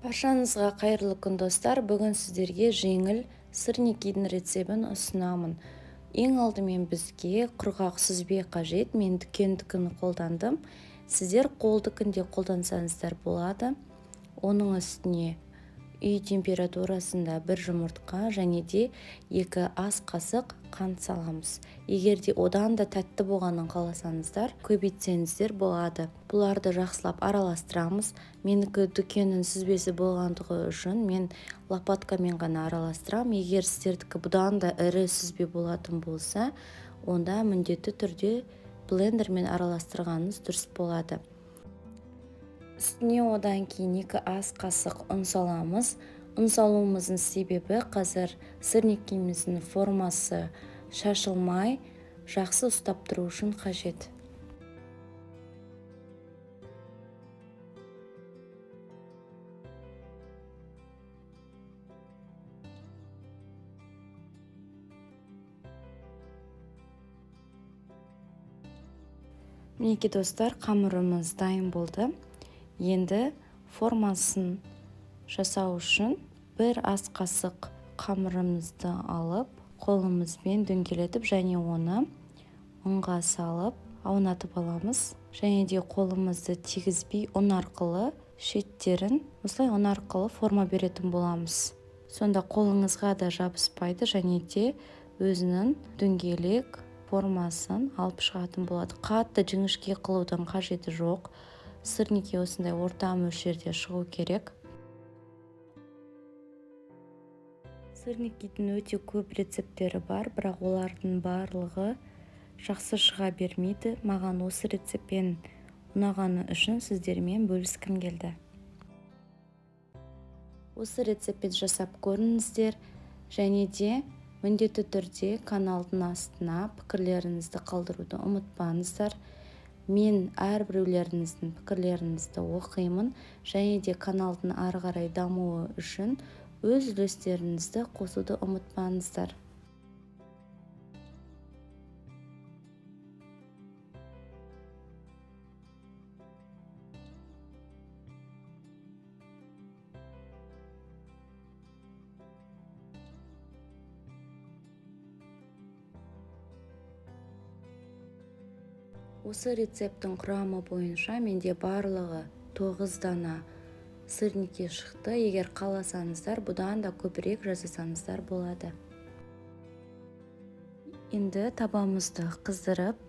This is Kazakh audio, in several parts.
Баршаңызға қайырлы күн достар. Бүгін сіздерге жеңіл сырникидің рецебін ұсынамын. Ең алдымен бізге құрғақ сүзбе қажет. Мен дүкендікін қолдандым. Сіздер қолдыкінде қолдансаңыздар болады. Оның үстіне үй температурасында бір жұмыртқа және де 2 ас қасық қант саламыз. Егер де одан да тәтті болғанын қаласаңыздар, көбейтсеңіздер болады. Бұларды жақсылап араластырамыз. Менікі дүкеннің сүзбесі болғандығы үшін мен лопаткамен ғана араластырам. Егер сіздердікі бұдан да ірі сүзбе болатын болса, онда міндетті түрде блендермен араластырғаныңыз дұрыс болады. Үстіне одан кейін 2 ас қасық ұн саламыз. Ұн салуымыздың себебі қазір сырникиміздің формасы шашылмай, жақсы ұстап тұру үшін қажет. Мінекей достар, қамырымыз дайын болды. Енді формасын жасау үшін 1 ас қасық қамырымызды алып, қолымызбен дөңгелетіп және оны ұнға салып аунатып аламыз. Және де қолымызды тигізбей ұн арқылы шеттерін осылай ұн арқылы форма беретін боламыз. Сонда қолыңызға да жабыспайды және де өзінің дөңгелек формасын алып шығатын болады. Қатты жіңішке қылудың қажеті жоқ. Сырники осындай орта мөлшерде шығу керек. Сырникидің өте көп рецептері бар, бірақ олардың барлығы жақсы шыға бермейді. Маған осы рецептпен ұнағаны үшін сіздермен бөліскім келді. Осы рецептпен жасап көріңіздер және де міндетті түрде каналдың астына пікірлеріңізді қалдыруды ұмытпаңыздар. Мен әрбіреулеріңіздің пікірлеріңізді оқимын және де каналдың ары қарай дамуы үшін өз үлестеріңізді қосуды ұмытпаңыздар. Осы рецепттің құрамы бойынша менде барлығы 9 дана сырники шықты. Егер қаласаңыздар, бұдан да көбірек жасасаңыздар болады. Енді табамызды қыздырып,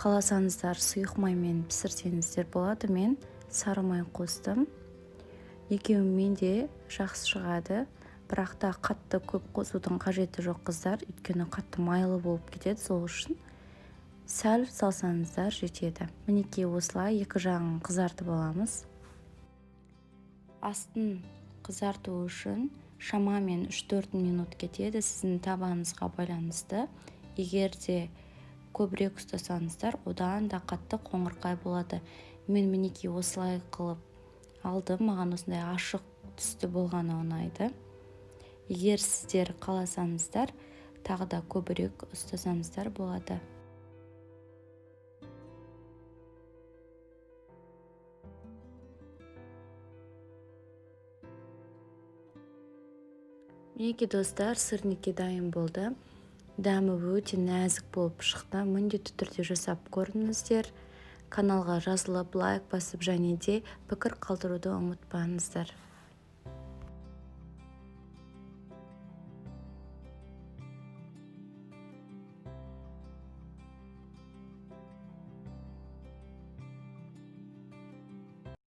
қаласаңыздар сұйық маймен пісірсеңіздер болады. Мен сары май қостым. Екеуімен де жақсы шығады. Бірақ та қатты көп қосудың қажеті жоқ қыздар, өйткені қатты майлы болып кетеді, сол үшін сәл салсаңыздар жетеді. Мінекей осылай екі жағын қызартып аламыз. Астын қызарту үшін шамамен 3-4 минут кетеді, сіздің табаныңызға байланысты. Егер де көбірек ұстасаңыздар, одан да қатты қоңырқай болады. Мен мінекей осылай қылып алдым, маған осындай ашық түсті болғаны ұнайды. Егер сіздер қаласаңыздар, тағы да көбірек ұстасаңыздар болады. Мінекей достар, сырники дайын болды. Дәмі өте нәзік болып шықты. Міндетті түрде жасап көріңіздер. Каналға жазылып, лайк басып және де пікір қалдыруды ұмытпаңыздар.